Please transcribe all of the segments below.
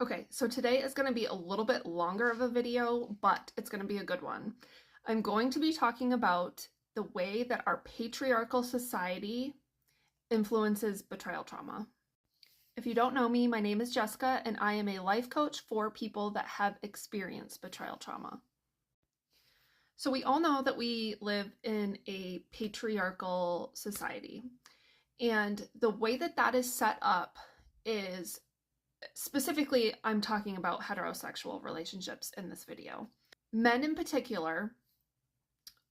Okay, so today is going to be a little bit longer of a video, but it's going to be a good one. I'm going to be talking about the way that our patriarchal society influences betrayal trauma. If you don't know me, my name is Jessica, and I am a life coach for people that have experienced betrayal trauma. So we all know that we live in a patriarchal society, and the way that that is set up is specifically, I'm talking about heterosexual relationships in this video. Men in particular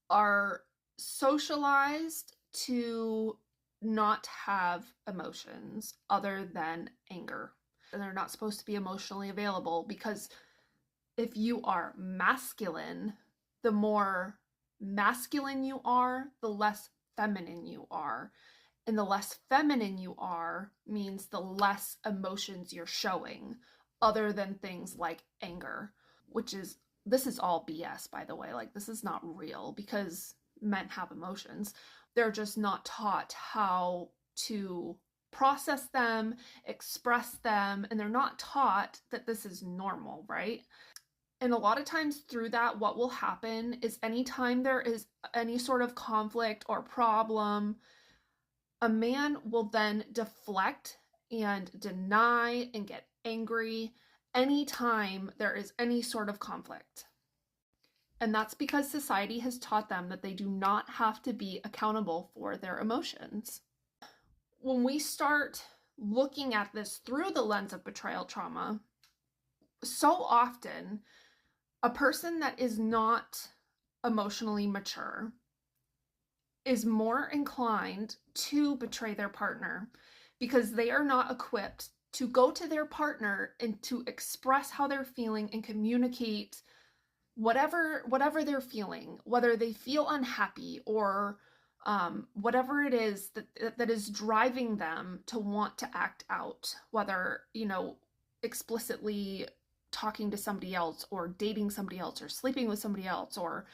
are socialized to not have emotions other than anger. And they're not supposed to be emotionally available because if you are masculine, the more masculine you are, the less feminine you are. And the less feminine you are means the less emotions you're showing, other than things like anger, this is all BS, by the way. Like, this is not real because men have emotions. They're just not taught how to process them, express them, and they're not taught that this is normal, right? And a lot of times through that, what will happen is anytime there is any sort of conflict or problem, a man will then deflect and deny and get angry anytime there is any sort of conflict. And that's because society has taught them that they do not have to be accountable for their emotions. When we start looking at this through the lens of betrayal trauma, so often a person that is not emotionally mature is more inclined to betray their partner because they are not equipped to go to their partner and to express how they're feeling and communicate whatever they're feeling, whether they feel unhappy or whatever it is that is driving them to want to act out, whether, explicitly talking to somebody else or dating somebody else or sleeping with somebody else or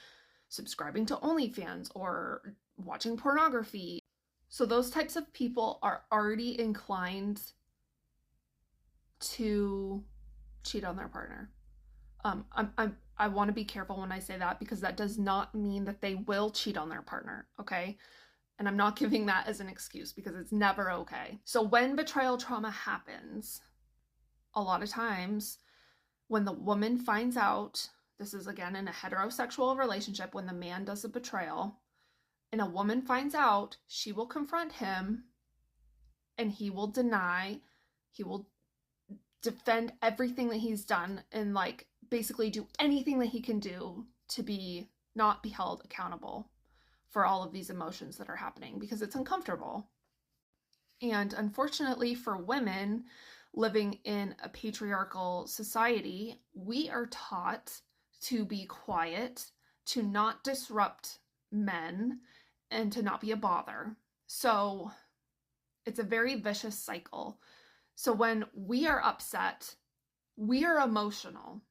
subscribing to OnlyFans or watching pornography. So those types of people are already inclined to cheat on their partner. I want to be careful when I say that because that does not mean that they will cheat on their partner, okay? And I'm not giving that as an excuse because it's never okay. So when betrayal trauma happens, a lot of times when the woman finds out, this is again in a heterosexual relationship, when the man does a betrayal and a woman finds out, she will confront him and he will deny, he will defend everything that he's done and like basically do anything that he can do to not be held accountable for all of these emotions that are happening because it's uncomfortable. And unfortunately for women living in a patriarchal society, we are taught to be quiet, to not disrupt men, and to not be a bother. So it's a very vicious cycle. So when we are upset, we are emotional,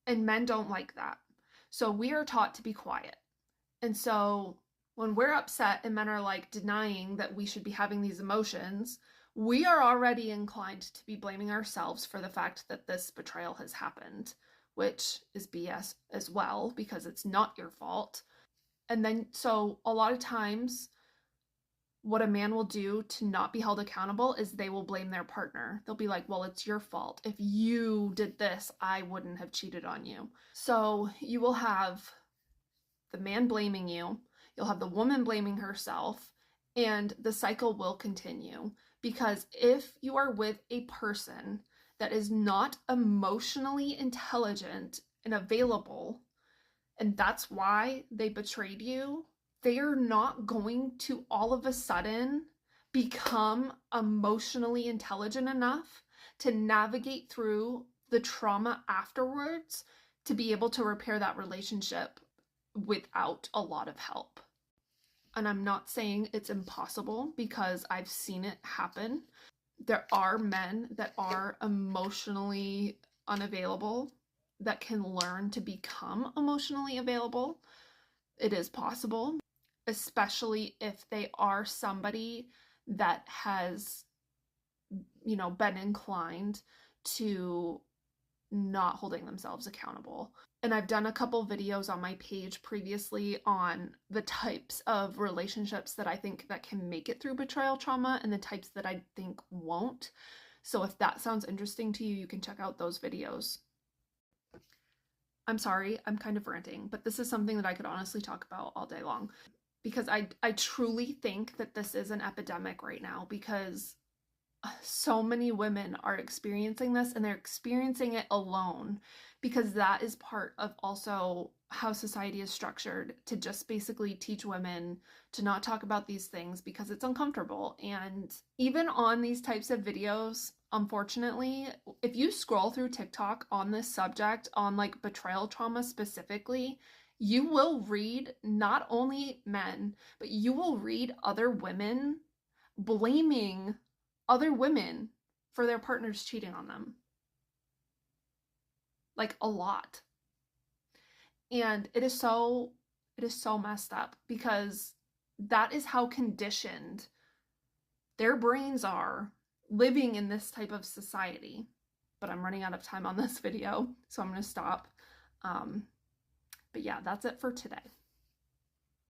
and men don't like that. So we are taught to be quiet. And so when we're upset and men are like denying that we should be having these emotions, we are already inclined to be blaming ourselves for the fact that this betrayal has happened, which is BS as well because it's not your fault. And then, so a lot of times, what a man will do to not be held accountable is they will blame their partner. They'll be like, well, it's your fault. If you did this, I wouldn't have cheated on you. So you will have the man blaming you, you'll have the woman blaming herself, and the cycle will continue. Because if you are with a person that is not emotionally intelligent and available, and that's why they betrayed you, they are not going to all of a sudden become emotionally intelligent enough to navigate through the trauma afterwards to be able to repair that relationship without a lot of help. And I'm not saying it's impossible because I've seen it happen. There are men that are emotionally unavailable that can learn to become emotionally available. It is possible, especially if they are somebody that has, been inclined to not holding themselves accountable. And I've done a couple videos on my page previously on the types of relationships that I think that can make it through betrayal trauma and the types that I think won't. So if that sounds interesting to you, you can check out those videos. I'm sorry, I'm kind of ranting, but this is something that I could honestly talk about all day long, because I truly think that this is an epidemic right now, because so many women are experiencing this, and they're experiencing it alone, because that is part of also how society is structured, to just basically teach women to not talk about these things because it's uncomfortable. And even on these types of videos, unfortunately, if you scroll through TikTok on this subject, on like betrayal trauma specifically, you will read not only men, but you will read other women blaming other women for their partners cheating on them. Like, a lot. And it is so messed up, because that is how conditioned their brains are living in this type of society. But I'm running out of time on this video, so I'm going to stop. But yeah, that's it for today.